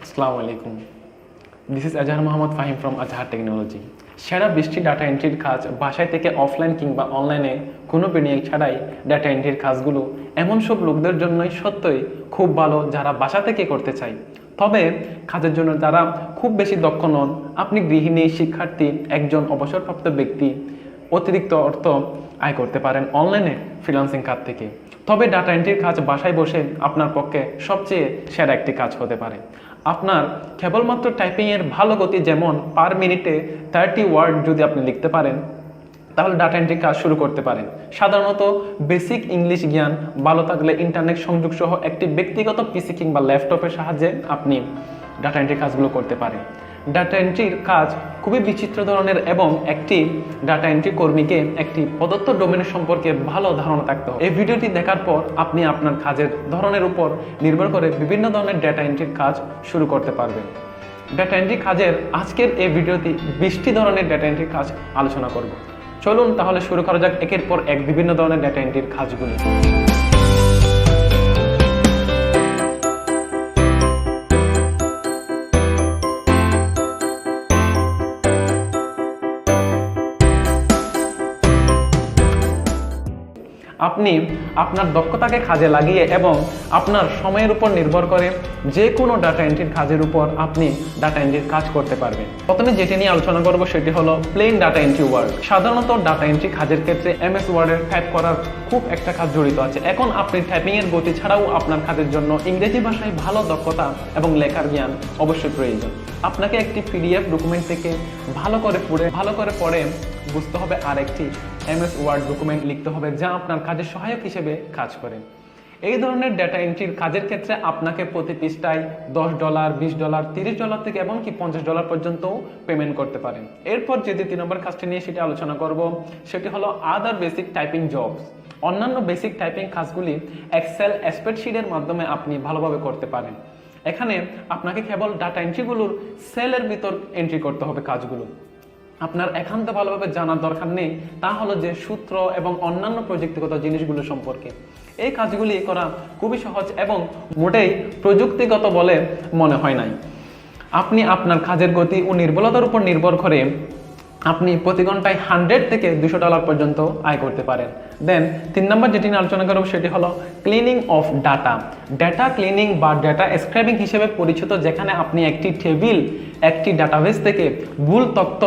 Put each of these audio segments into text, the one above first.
Assalamualaikum. This is Ajher Mohammad Fahim from Ajher Technology. সারা বৃষ্টি data এন্ট্রির কাজ বাসায় থেকে অফলাইন কিংবা অনলাইনে কোনো বিনিয়োগ ছাড়াই ডাটা এন্ট্রির কাজগুলো এমন সব লোকদের জন্যই সত্যই খুব ভালো যারা বাসা থেকে করতে চায়। তবে কাজের জন্য যারা খুব বেশি দক্ষ নন, আপনি গৃহিণী, শিক্ষার্থী, একজন অবসরপ্রাপ্ত ব্যক্তি অতিরিক্ত অর্থ আয় করতে পারেন অনলাইনে ফ্রিল্যান্সিং কাজ থেকে। তবে ডাটা এন্ট্রির কাজ বাসায় বসে আপনার পক্ষে সবচেয়ে সেরা একটি কাজ হতে পারে। আপনার কেবলমাত্র টাইপিংয়ের ভালো গতি, যেমন পার মিনিটে 30 ওয়ার্ড যদি আপনি লিখতে পারেন, তাহলে ডাটা এন্ট্রি কাজ শুরু করতে পারেন। সাধারণত বেসিক ইংলিশ জ্ঞান ভালো থাকলে ইন্টারনেট সংযোগ সহ একটি ব্যক্তিগত পিসি কিংবা ল্যাপটপের সাহায্যে আপনি ডাটা এন্ট্রি কাজগুলো করতে পারেন। ডাটা এন্ট্রির কাজ খুবই বিচিত্র ধরনের এবং একটি ডাটা এন্ট্রি কর্মীকে একটি প্রদত্ত ডোমেনের সম্পর্কে ভালো ধারণা থাকতে হবে। এই ভিডিওটি দেখার পর আপনি আপনার কাজের ধরনের উপর নির্ভর করে বিভিন্ন ধরনের ডাটা এন্ট্রির কাজ শুরু করতে পারবেন। ডাটা এন্ট্রি কাজের আজকের এই ভিডিওটি 20টি ধরনের ডাটা এন্ট্রির কাজ আলোচনা করব। চলুন তাহলে শুরু করা যাক একের পর এক বিভিন্ন ধরনের ডাটা এন্ট্রির কাজগুলি। আপনি আপনার দক্ষতাকে কাজে লাগিয়ে এবং আপনার সময়ের উপর নির্ভর করে যে কোনো ডাটা এন্ট্রির কাজের উপর আপনি ডাটা এন্ট্রির কাজ করতে পারবেন। প্রথমে যেটি নিয়ে আলোচনা করব সেটি হলো প্লেন ডাটা এন্ট্রি ওয়ার্ড। সাধারণত ডাটা এন্ট্রি কাজের ক্ষেত্রে এমএস ওয়ার্ডের টাইপ করার খুব একটা কাজ জড়িত আছে। এখন আপনি টাইপিংয়ের গতি ছাড়াও আপনার কাজের জন্য ইংরেজি ভাষায় ভালো দক্ষতা এবং লেখার জ্ঞান অবশ্যই প্রয়োজন। আপনাকে একটি পিডিএফ ডকুমেন্ট থেকে ভালো করে পড়ে বুঝতে হবে, আর একটি এমএস ওয়ার্ড ডকুমেন্ট লিখতে হবে যা আপনার কাজের সহায়ক হিসেবে কাজ করে। এই ধরনের ডাটা এন্ট্রির কাজের ক্ষেত্রে আপনাকে প্রতি পৃষ্ঠায় $10, $20, $30 থেকে এমনকি $50 পর্যন্ত পেমেন্ট করতে পারেন। এরপর যে 3 নম্বর কাজটি নিয়ে সেটি আলোচনা করব সেটি হলো আদার বেসিক টাইপিং জবস। অন্যান্য বেসিক টাইপিং কাজগুলি এক্সেল স্প্রেডশিটের মাধ্যমে আপনি ভালোভাবে করতে পারেন। এখানে আপনাকে কেবল ডাটা এন্ট্রিগুলোর সেলের ভিতর এন্ট্রি করতে হবে। কাজগুলো আপনার একান্ত ভালোভাবে জানার দরকার নেই, তা হলো যে সূত্র এবং অন্যান্য প্রযুক্তিগত জিনিসগুলো সম্পর্কে। এই কাজগুলি করা খুবই সহজ এবং মোটেই প্রযুক্তিগত বলে মনে হয় নাই। আপনি আপনার কাজের গতি ও নির্ভুলতার উপর নির্ভর করে আপনি প্রতি ঘন্টায় $100 থেকে $200 পর্যন্ত আয় করতে পারেন। দেন 3 নম্বর যেটি নিয়ে আলোচনা করব সেটি হলো cleaning of data. Data cleaning বা ডাটা স্ক্র্যাবিং হিসেবে পরিচিত, যেখানে আপনি একটি টেবিল, একটি ডাটাবেস থেকে ভুল তথ্য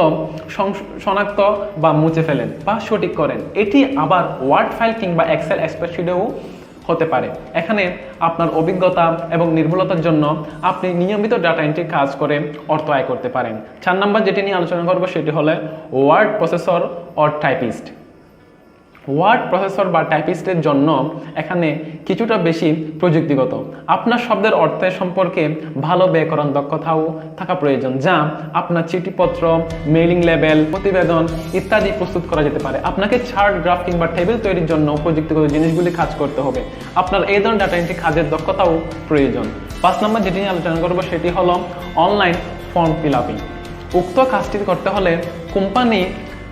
শনাক্ত বা মুছে ফেলেন বা সঠিক করেন। এটি আবার ওয়ার্ড ফাইল কিংবা এক্সেল স্প্রেডশিটেও হতে পারে। এখানে আপনার অভিজ্ঞতা এবং নির্ভুলতার জন্য আপনি নিয়মিত ডাটা এন্ট্রি কাজ করে অর্থ আয় করতে পারেন। 4 নম্বর যেটি নিয়ে আলোচনা করব সেটি হলো word processor or typist. Word processor বা টাইপিস্টের জন্য এখানে কিছুটা বেশি প্রযুক্তিগত। আপনার শব্দের অর্থের সম্পর্কে ভালো ব্যাকরণ দক্ষতাও থাকা প্রয়োজন, যা আপনার চিঠিপত্র, মেইলিং লেবেল, প্রতিবেদন ইত্যাদি প্রস্তুত করা যেতে পারে। আপনাকে চার্ট, গ্রাফ কিংবা টেবিল তৈরির জন্য প্রযুক্তিগত জিনিসগুলি কাজ করতে হবে। আপনার এই ধরনের ডাটা এন্ট্রি কাজের দক্ষতাও প্রয়োজন। 5 নম্বর যেটি নিয়ে আলোচনা করব সেটি হলো অনলাইন ফর্ম ফিল আপিং। উক্ত কাজটি করতে হলে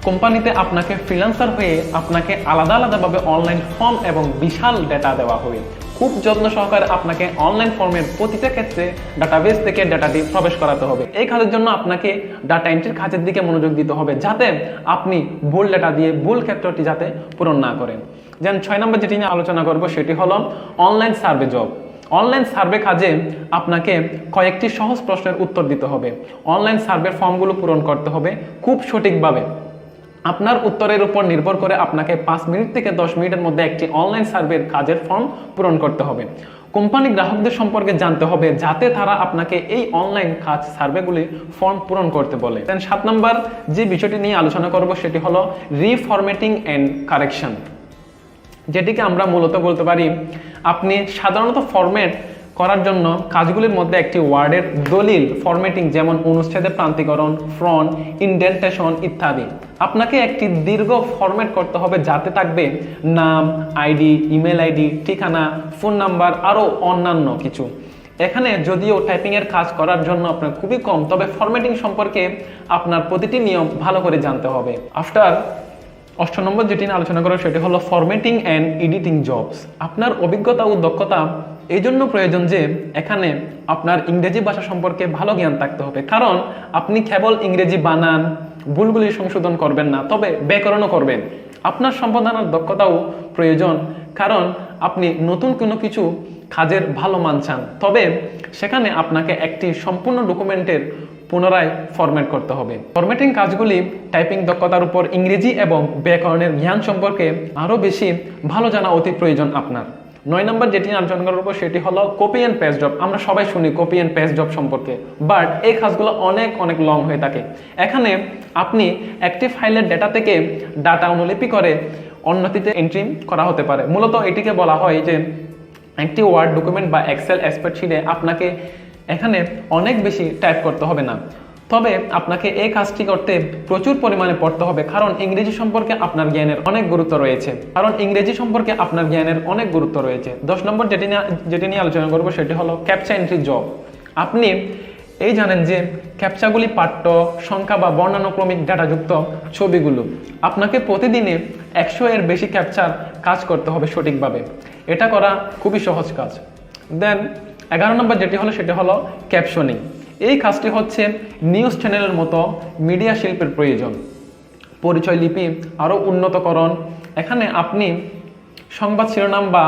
কোম্পানিতে আপনাকে ফ্রিল্যান্সার হয়ে আপনাকে আলাদাভাবে অনলাইন ফর্ম এবং বিশাল ডেটা দেওয়া হবে। খুব যত্ন সহকারে আপনাকে অনলাইন ফর্মের প্রতিটা ক্ষেত্রে ডাটাবেস থেকে ডেটাটি প্রবেশ করাতে হবে। এই কাজের জন্য আপনাকে ডাটা এন্ট্রির কাজের দিকে মনোযোগ দিতে হবে, যাতে আপনি ভুল ডেটা দিয়ে ভুল ক্ষেত্রটি যাতে পূরণ না করেন। যেন 6 নম্বর যেটি নিয়ে আলোচনা করব সেটি হলো online survey job. Online survey কাজে আপনাকে কয়েকটি সহজ প্রশ্নের উত্তর দিতে হবে। অনলাইন সার্ভে ফর্মগুলো পূরণ করতে হবে খুব সঠিকভাবে। আপনার উত্তরের উপর নির্ভর করে আপনাকে 5 মিনিট থেকে 10 মিনিটের মধ্যে একটি অনলাইন সার্ভের কাজের ফর্ম পূরণ করতে হবে। কোম্পানি গ্রাহকদের সম্পর্কে জানতে হবে যাতে তারা আপনাকে এই অনলাইন কাজ সার্ভেগুলি ফর্ম পূরণ করতে বলে। 7 নম্বর যে বিষয়টি নিয়ে আলোচনা করব সেটি হলো রিফরম্যাটিং এন্ড কারেকশন, যেটিকে আমরা মূলত বলতে পারি আপনি সাধারণত ফরম্যাট করার জন্য কাজগুলির মধ্যে একটি ওয়ার্ডের দলিল ফরম্যাটিং, যেমন অনুচ্ছেদের প্রান্তিকরণ, ফ্রন্ট, ইন্ডেন্টেশন ইত্যাদি। আপনাকে একটি দীর্ঘ ফরম্যাট করতে হবে যাতে থাকবে নাম, আইডি, ইমেল আইডি, ঠিকানা, ফোন নাম্বার, আরও অন্যান্য কিছু। এখানে যদিও টাইপিংয়ের কাজ করার জন্য আপনার খুবই কম, তবে ফরম্যাটিং সম্পর্কে আপনার প্রতিটি নিয়ম ভালো করে জানতে হবে। 8 নম্বর যেটি নিয়ে আলোচনা করব সেটি হলো ফরম্যাটিং অ্যান্ড এডিটিং জবস। আপনার অভিজ্ঞতা ও দক্ষতা এই জন্য প্রয়োজন যে এখানে আপনার ইংরেজি ভাষা সম্পর্কে ভালো জ্ঞান থাকতে হবে, কারণ আপনি কেবল ইংরেজি বানান ভুলগুলি সংশোধন করবেন না, তবে ব্যাকরণও করবেন। আপনার সম্পাদনার দক্ষতাও প্রয়োজন, কারণ আপনি নতুন কোনো কিছু কাজের ভালো মান চান, তবে সেখানে আপনাকে একটি সম্পূর্ণ ডকুমেন্টের পুনরায় ফরম্যাট করতে হবে। ফরম্যাটিং কাজগুলি টাইপিং দক্ষতার উপর ইংরেজি এবং ব্যাকরণের জ্ঞান সম্পর্কে আরও বেশি ভালো জানা অতি প্রয়োজন আপনার। 9 নম্বর যেটি আলোচনা করব সেটি হলো কপি অ্যান্ড পেস্ট জব। আমরা সবাই শুনি কপি অ্যান্ড পেস্ট জব সম্পর্কে, বাট এই কাজগুলো অনেক অনেক লং হয়ে থাকে। এখানে আপনি একটি ফাইলের ডেটা থেকে ডাটা অনুলিপি করে অন্যটিতে এন্ট্রি করা হতে পারে। মূলত এটিকে বলা হয় যে একটি ওয়ার্ড ডকুমেন্ট বা এক্সেল স্প্রেডশিটে আপনাকে এখানে অনেক বেশি টাইপ করতে হবে না, তবে আপনাকে এই কাজটি করতে প্রচুর পরিমাণে পড়তে হবে, কারণ ইংরেজি সম্পর্কে আপনার জ্ঞানের অনেক গুরুত্ব রয়েছে। 10 নম্বর যেটি নিয়ে আলোচনা করব সেটি হলো ক্যাপচা এন্ট্রি জব। আপনি এই জানেন যে ক্যাপচাগুলি পাঠ্য সংখ্যা বা বর্ণানুক্রমিক ডাটাযুক্ত ছবিগুলো। আপনাকে প্রতিদিনে 100 এর বেশি ক্যাপচার কাজ করতে হবে সঠিকভাবে। এটা করা খুবই সহজ কাজ। দেন 11 নম্বর যেটি হলো সেটি হলো ক্যাপশনিং। এই কাজটি হচ্ছে নিউজ চ্যানেলের মতো মিডিয়া শিল্পের প্রয়োজন। পরিচয় লিপি আরও উন্নতকরণ। এখানে আপনি সংবাদ শিরোনাম বা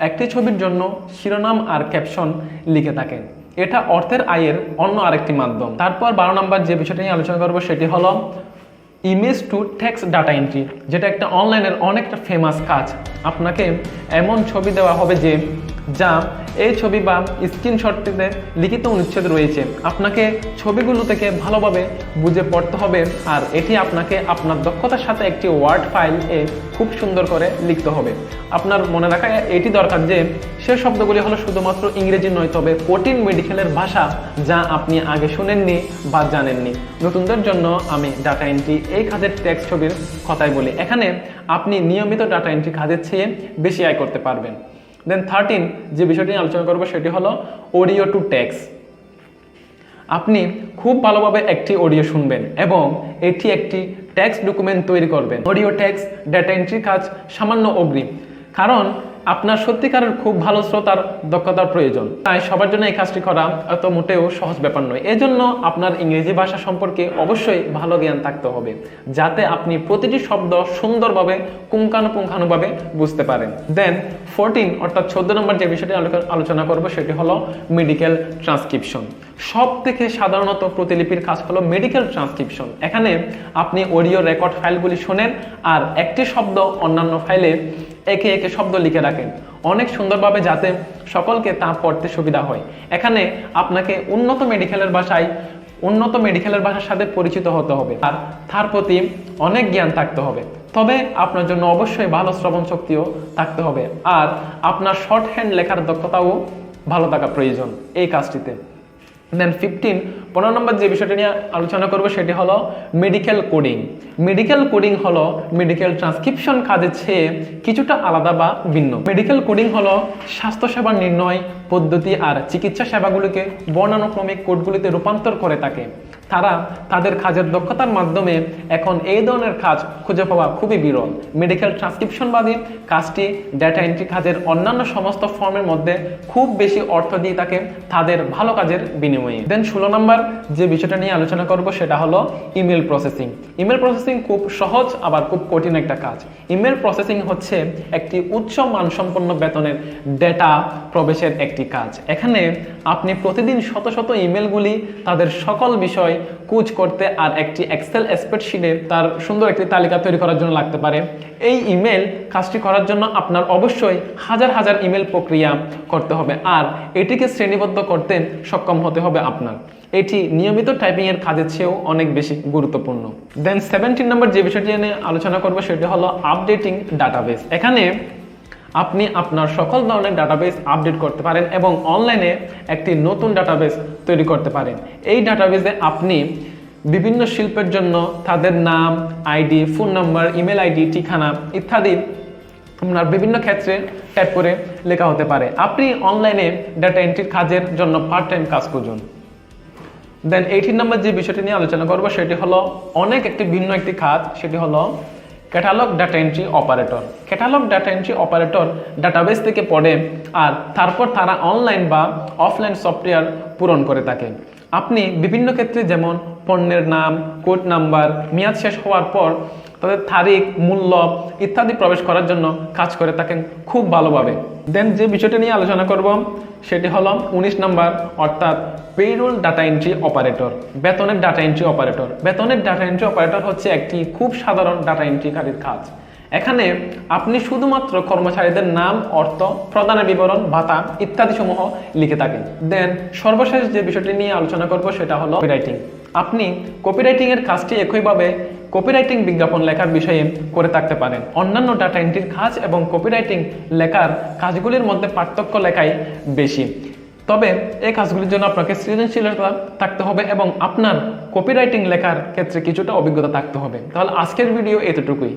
একটি ছবির জন্য শিরোনাম আর ক্যাপশন লিখে থাকেন। এটা অর্থের আয়ের অন্য আরেকটি মাধ্যম। তারপর 12 নম্বর যে বিষয়টি নিয়ে আলোচনা করব সেটি হলো image to text data entry, যেটা একটা অনলাইনের অনেকটা ফেমাস কাজ। আপনাকে এমন ছবি দেওয়া হবে যে যা এই ছবি বা স্ক্রিনশটটিতে লিখিত অনুচ্ছেদ রয়েছে, আপনাকে ছবিগুলো থেকে ভালোভাবে বুঝে পড়তে হবে, আর এটি আপনাকে আপনার দক্ষতার সাথে একটি ওয়ার্ড ফাইলে খুব সুন্দর করে লিখতে হবে। আপনার মনে রাখা এটি দরকার যে সে শব্দগুলি হলো শুধুমাত্র ইংরেজি নয়, তবে কঠিন মেডিকেলের ভাষা যা আপনি আগে শুনেননি বা জানেননি। নতুনদের জন্য আমি ডাটা এন্ট্রি এই কাজের টেক্সট ছবির কথাই বলি। এখানে আপনি নিয়মিত ডাটা এন্ট্রি কাজের চেয়ে বেশি আয় করতে পারবেন। দেন 13 যে বিষয়টি নিয়ে আলোচনা করবো সেটি হলো অডিও টু টেক্সট। আপনি খুব ভালোভাবে একটি অডিও শুনবেন এবং এটি একটি টেক্সট ডকুমেন্ট তৈরি করবেন। অডিও টেক্সট ডাটা এন্ট্রির কাজ সামান্য অগ্রিম, কারণ আপনার সত্যিকারের খুব ভালো শ্রোতার দক্ষতার প্রয়োজন। তাই সবার জন্য এই কাজটি করা এত মোটেও সহজ ব্যাপার নয়। এজন্য আপনার ইংরেজি ভাষা সম্পর্কে অবশ্যই ভালো জ্ঞান থাকতে হবে, যাতে আপনি প্রতিটি শব্দ সুন্দরভাবে পুঙ্খানুপুঙ্খানুভাবে বুঝতে পারেন। দেন 14 অর্থাৎ 14 নম্বর যে বিষয়টি আলোচনা করব সেটি হলো মেডিকেল ট্রান্সক্রিপশন। সব থেকে সাধারণত প্রতিলিপির কাজ হলো মেডিকেল ট্রান্সক্রিপশন। এখানে আপনি অডিও রেকর্ড ফাইলগুলি শোনেন আর একটি শব্দ অন্যান্য ফাইলে একে একে শব্দ লিখে রাখেন অনেক সুন্দরভাবে, যাতে সকলকে তা পড়তে সুবিধা হয়। এখানে আপনাকে উন্নত মেডিকেলের ভাষার সাথে পরিচিত হতে হবে আর তার প্রতি অনেক জ্ঞান থাকতে হবে। তবে আপনার জন্য অবশ্যই ভালো শ্রবণ শক্তিও থাকতে হবে, আর আপনার শর্ট হ্যান্ড লেখার দক্ষতাও ভালো থাকা প্রয়োজন এই কাজটিতে। দেন 15 নম্বর যে বিষয়টি নিয়ে আলোচনা করবো সেটি হলো মেডিকেল কোডিং। মেডিকেল কোডিং হলো মেডিকেল ট্রান্সক্রিপশন কাজের চেয়ে কিছুটা আলাদা বা ভিন্ন। মেডিকেল কোডিং হলো স্বাস্থ্যসেবা নির্ণয় পদ্ধতি আর চিকিৎসা সেবাগুলিকে বর্ণানুক্রমিক কোডগুলিতে রূপান্তর করে থাকে। তারা তাদের কাজের দক্ষতার মাধ্যমে এখন এই ধরনের কাজ খুঁজে পাওয়া খুবই বিরল। মেডিকেল ট্রান্সক্রিপশনবাদী কাজটি ডেটা এন্ট্রি কাজের অন্যান্য সমস্ত ফর্মের মধ্যে খুব বেশি অর্থ দিয়ে থাকে তাদের ভালো কাজের বিনিময়ে। দেন 16 নম্বর যে বিষয়টা নিয়ে আলোচনা করব সেটা হলো ইমেল প্রসেসিং। ইমেল প্রসেসিং খুব সহজ আবার খুব কঠিন একটা কাজ। ইমেল প্রসেসিং হচ্ছে একটি উচ্চ মানসম্পন্ন বেতনের ডেটা প্রবেশের একটি কাজ। এখানে আপনি প্রতিদিন শত শত ইমেলগুলি তাদের সকল বিষয় কুচ করতে আর একটি এক্সেল স্প্রেডশিটে তার সুন্দর একটি তালিকা তৈরি করার জন্য লাগতে পারে। এই ইমেল কাজটি করার জন্য আপনার অবশ্যই হাজার হাজার ইমেল প্রক্রিয়া করতে হবে আর এটিকে শ্রেণীবদ্ধ করতে সক্ষম হতে হবে আপনার। এটি নিয়মিত টাইপিং এর কাজের চেয়েও অনেক বেশি গুরুত্বপূর্ণ। দেন 17 নম্বর যে বিষয়টি নিয়ে আলোচনা করবো সেটি হলো আপডেটিং ডাটাবেস। এখানে আপনি আপনার সকল ধরনের ডাটাবেস আপডেট করতে পারেন এবং অনলাইনে একটি নতুন ডাটাবেস তৈরি করতে পারেন। এই ডাটাবেসে আপনি বিভিন্ন শিল্পের জন্য তাদের নাম, ID, phone number, email ID, ঠিকানা ইত্যাদি আপনার বিভিন্ন ক্ষেত্রে টাইপ করে লেখা হতে পারে। আপনি অনলাইনে ডাটা এন্ট্রির কাজের জন্য পার্ট টাইম কাজ খুঁজুন। দেন 18 নম্বর যে বিষয়টি নিয়ে আলোচনা করবো সেটি হলো অনেক একটি ভিন্ন একটি কাজ, সেটি হলো catalogue data entry operator. Catalogue data entry operator database থেকে পড়ে আর তারপর তারা অনলাইন বা অফলাইন সফটওয়্যার পূরণ করে থাকে। আপনি বিভিন্ন ক্ষেত্রে যেমন পণ্যের নাম, কোড নাম্বার, মেয়াদ শেষ হওয়ার পর তাদের তারিখ, মূল্য ইত্যাদি প্রবেশ করার জন্য কাজ করে থাকেন খুব ভালোভাবে। দেন যে বিষয়টা নিয়ে আলোচনা করব সেটি হলো 19 নাম্বার, অর্থাৎ পেরোল ডাটা এন্ট্রি অপারেটর, বেতনের ডাটা এন্ট্রি অপারেটর। বেতনের ডাটা এন্ট্রি অপারেটর হচ্ছে একটি খুব সাধারণ ডাটা এন্ট্রিকারীর কাজ। এখানে আপনি শুধুমাত্র কর্মচারীদের নাম, অর্থ, প্রদানের বিবরণ, ভাতা ইত্যাদি সমূহ লিখে থাকেন। দেন সর্বশেষ যে বিষয়টি নিয়ে আলোচনা করব সেটা হলো কপিরাইটিং। আপনি কপিরাইটিং এর কাজটি একইভাবে কপিরাইটিং বিজ্ঞাপন লেখার বিষয়ে করে থাকতে পারেন। অন্যান্য ডাটা এন্ট্রির কাজ এবং কপিরাইটিং লেখার কাজগুলির মধ্যে পার্থক্য লেখাই বেশি। তবে এই কাজগুলির জন্য আপনাকে সৃজনশীলতা থাকতে হবে এবং আপনার কপিরাইটিং লেখার ক্ষেত্রে কিছুটা অভিজ্ঞতা থাকতে হবে। তাহলে আজকের ভিডিও এতটুকুই।